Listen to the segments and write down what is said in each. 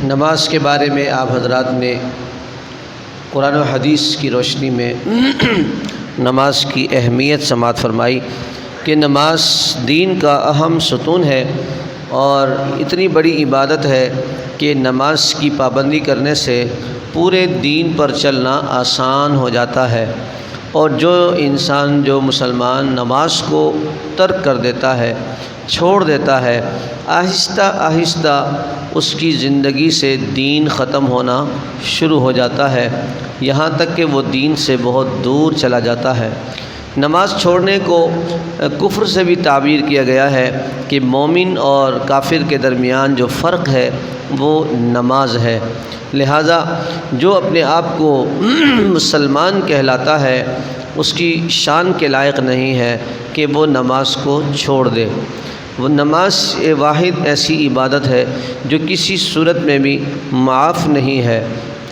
نماز کے بارے میں آپ حضرات نے قرآن و حدیث کی روشنی میں نماز کی اہمیت سماعت فرمائی کہ نماز دین کا اہم ستون ہے اور اتنی بڑی عبادت ہے کہ نماز کی پابندی کرنے سے پورے دین پر چلنا آسان ہو جاتا ہے، اور جو انسان جو مسلمان نماز کو ترک کر دیتا ہے، چھوڑ دیتا ہے، آہستہ آہستہ اس کی زندگی سے دین ختم ہونا شروع ہو جاتا ہے، یہاں تک کہ وہ دین سے بہت دور چلا جاتا ہے۔ نماز چھوڑنے کو کفر سے بھی تعبیر کیا گیا ہے کہ مومن اور کافر کے درمیان جو فرق ہے وہ نماز ہے، لہٰذا جو اپنے آپ کو مسلمان کہلاتا ہے اس کی شان کے لائق نہیں ہے کہ وہ نماز کو چھوڑ دے۔ وہ نماز واحد ایسی عبادت ہے جو کسی صورت میں بھی معاف نہیں ہے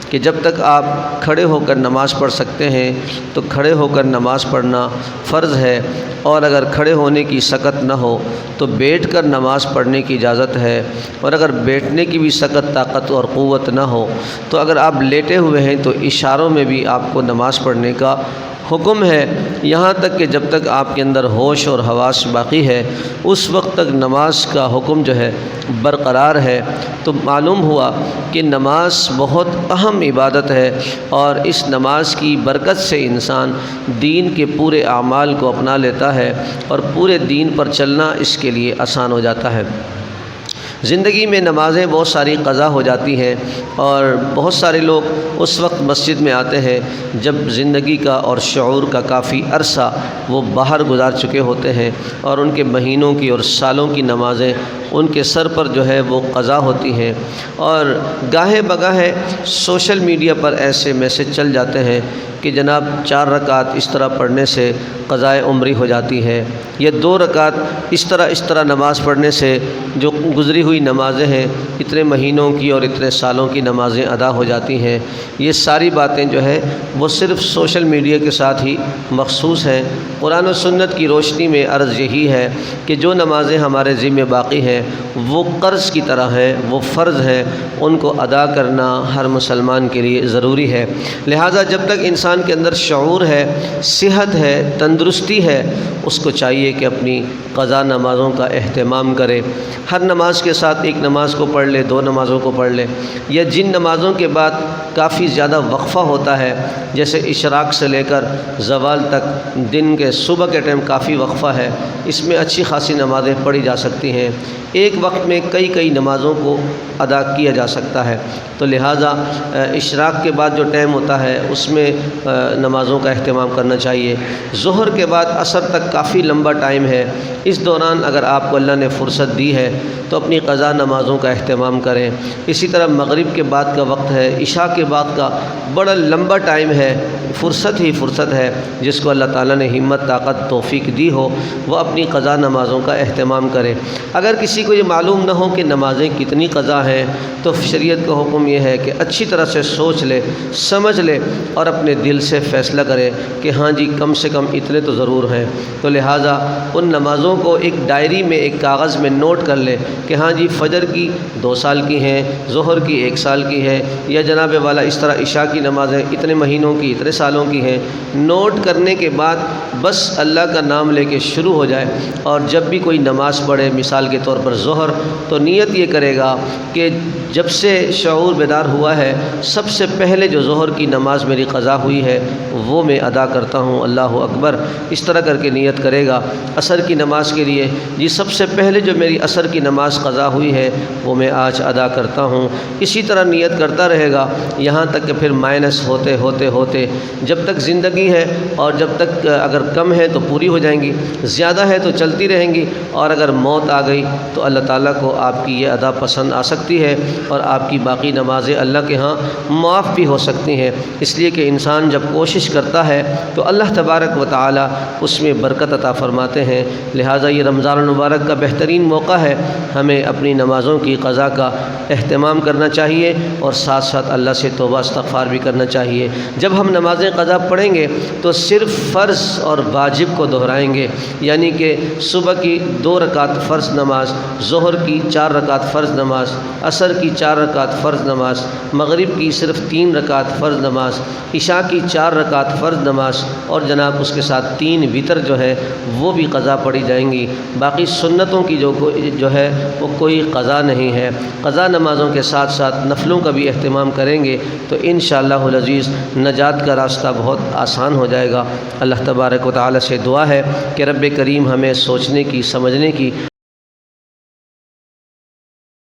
کہ جب تک آپ کھڑے ہو کر نماز پڑھ سکتے ہیں تو کھڑے ہو کر نماز پڑھنا فرض ہے، اور اگر کھڑے ہونے کی سکت نہ ہو تو بیٹھ کر نماز پڑھنے کی اجازت ہے، اور اگر بیٹھنے کی بھی سکت طاقت اور قوت نہ ہو تو اگر آپ لیٹے ہوئے ہیں تو اشاروں میں بھی آپ کو نماز پڑھنے کا حکم ہے، یہاں تک کہ جب تک آپ کے اندر ہوش اور حواس باقی ہے اس وقت تک نماز کا حکم جو ہے برقرار ہے۔ تو معلوم ہوا کہ نماز بہت اہم عبادت ہے، اور اس نماز کی برکت سے انسان دین کے پورے اعمال کو اپنا لیتا ہے اور پورے دین پر چلنا اس کے لیے آسان ہو جاتا ہے۔ زندگی میں نمازیں بہت ساری قضا ہو جاتی ہیں، اور بہت سارے لوگ اس وقت مسجد میں آتے ہیں جب زندگی کا اور شعور کا کافی عرصہ وہ باہر گزار چکے ہوتے ہیں، اور ان کے مہینوں کی اور سالوں کی نمازیں ان کے سر پر جو ہے وہ قضا ہوتی ہیں، اور گاہے بگاہے سوشل میڈیا پر ایسے میسج چل جاتے ہیں کہ جناب 4 رکعت اس طرح پڑھنے سے قضائے عمری ہو جاتی ہے، یا 2 رکعت اس طرح نماز پڑھنے سے جو گزری ہوئی نمازیں ہیں اتنے مہینوں کی اور اتنے سالوں کی نمازیں ادا ہو جاتی ہیں۔ یہ ساری باتیں جو ہے وہ صرف سوشل میڈیا کے ساتھ ہی مخصوص ہیں۔ قرآن و سنت کی روشنی میں عرض یہی ہے کہ جو نمازیں ہمارے ذمہ باقی ہیں وہ قرض کی طرح ہیں، وہ فرض ہیں، ان کو ادا کرنا ہر مسلمان کے لیے ضروری ہے۔ لہٰذا جب تک انسان کے اندر شعور ہے، صحت ہے، تندرستی ہے، اس کو چاہیے کہ اپنی قضا نمازوں کا اہتمام کرے۔ ہر نماز کے ساتھ ایک نماز کو پڑھ لے، 2 نمازوں کو پڑھ لے، یا جن نمازوں کے بعد کافی زیادہ وقفہ ہوتا ہے جیسے اشراق سے لے کر زوال تک، دن کے صبح کے ٹائم کافی وقفہ ہے، اس میں اچھی خاصی نمازیں پڑھی جا سکتی ہیں، ایک وقت میں کئی نمازوں کو ادا کیا جا سکتا ہے۔ تو لہٰذا اشراق کے بعد جو ٹائم ہوتا ہے اس میں نمازوں کا اہتمام کرنا چاہیے۔ ظہر کے بعد عصر تک کافی لمبا ٹائم ہے، اس دوران اگر آپ کو اللہ نے فرصت دی ہے تو اپنی قضا نمازوں کا اہتمام کریں۔ اسی طرح مغرب کے بعد کا وقت ہے، عشاء کے بعد کا بڑا لمبا ٹائم ہے، فرصت ہی فرصت ہے، جس کو اللہ تعالیٰ نے ہمت طاقت توفیق دی ہو وہ اپنی قضا نمازوں کا اہتمام کرے۔ اگر کسی کو یہ معلوم نہ ہو کہ نمازیں کتنی قضا ہیں تو شریعت کا حکم یہ ہے کہ اچھی طرح سے سوچ لے، سمجھ لے، اور اپنے دل سے فیصلہ کرے کہ ہاں جی کم سے کم اتنے تو ضرور ہیں۔ تو لہٰذا ان نمازوں کو ایک ڈائری میں، ایک کاغذ میں نوٹ کر لے کہ ہاں جی فجر کی 2 سال کی ہیں، ظہر کی 1 سال کی ہے، یا جناب والا اس طرح عشاء کی نمازیں اتنے مہینوں کی، اتنے سالوں کی ہیں۔ نوٹ کرنے کے بعد بس اللہ کا نام لے کے شروع ہو جائے، اور جب بھی کوئی نماز پڑھے، مثال کے طور پر ظہر، تو نیت یہ کرے گا کہ جب سے شعور بیدار ہوا ہے سب سے پہلے جو ظہر کی نماز میری قضا ہوئی ہے وہ میں ادا کرتا ہوں، اللہ اکبر، اس طرح کر کے نیت کرے گا۔ عصر کی نماز کے لیے جی سب سے پہلے جو میری عصر کی نماز قضا ہوئی ہے وہ میں آج ادا کرتا ہوں، اسی طرح نیت کرتا رہے گا، یہاں تک کہ پھر مائنس ہوتے ہوتے ہوتے جب تک زندگی ہے، اور جب تک اگر کم ہے تو پوری ہو جائیں گی، زیادہ ہے تو چلتی رہیں گی، اور اگر موت آ گئی تو اللہ تعالیٰ کو آپ کی یہ ادا پسند آ سکتی ہے، اور آپ کی باقی نمازیں اللہ کے ہاں معاف بھی ہو سکتی ہیں۔ اس لیے کہ انسان جب کوشش کرتا ہے تو اللہ تبارک و تعالیٰ اس میں برکت عطا فرماتے ہیں۔ لہٰذا یہ رمضان المبارک کا بہترین موقع ہے، ہمیں اپنی نمازوں کی قضا کا اہتمام کرنا چاہیے، اور ساتھ ساتھ اللہ سے توبہ استغفار بھی کرنا چاہیے۔ جب ہم نمازیں قضا پڑھیں گے تو صرف فرض اور واجب کو دہرائیں گے، یعنی کہ صبح کی 2 رکعت فرض نماز ظہر کی 4 رکعت فرض نماز، عصر کی 4 رکعت فرض نماز، مغرب کی صرف 3 رکعت فرض نماز، عشاء کی 4 رکعت فرض نماز، اور جناب اس کے ساتھ 3 وتر جو ہے وہ بھی قضا پڑی جائیں گی۔ باقی سنتوں کی جو ہے وہ کوئی قضا نہیں ہے۔ قضا نمازوں کے ساتھ ساتھ نفلوں کا بھی اہتمام کریں گے تو انشاءاللہ العزیز نجات کا راستہ بہت آسان ہو جائے گا۔ اللہ تبارک و تعالی سے دعا ہے کہ رب کریم ہمیں سوچنے کی، سمجھنے کی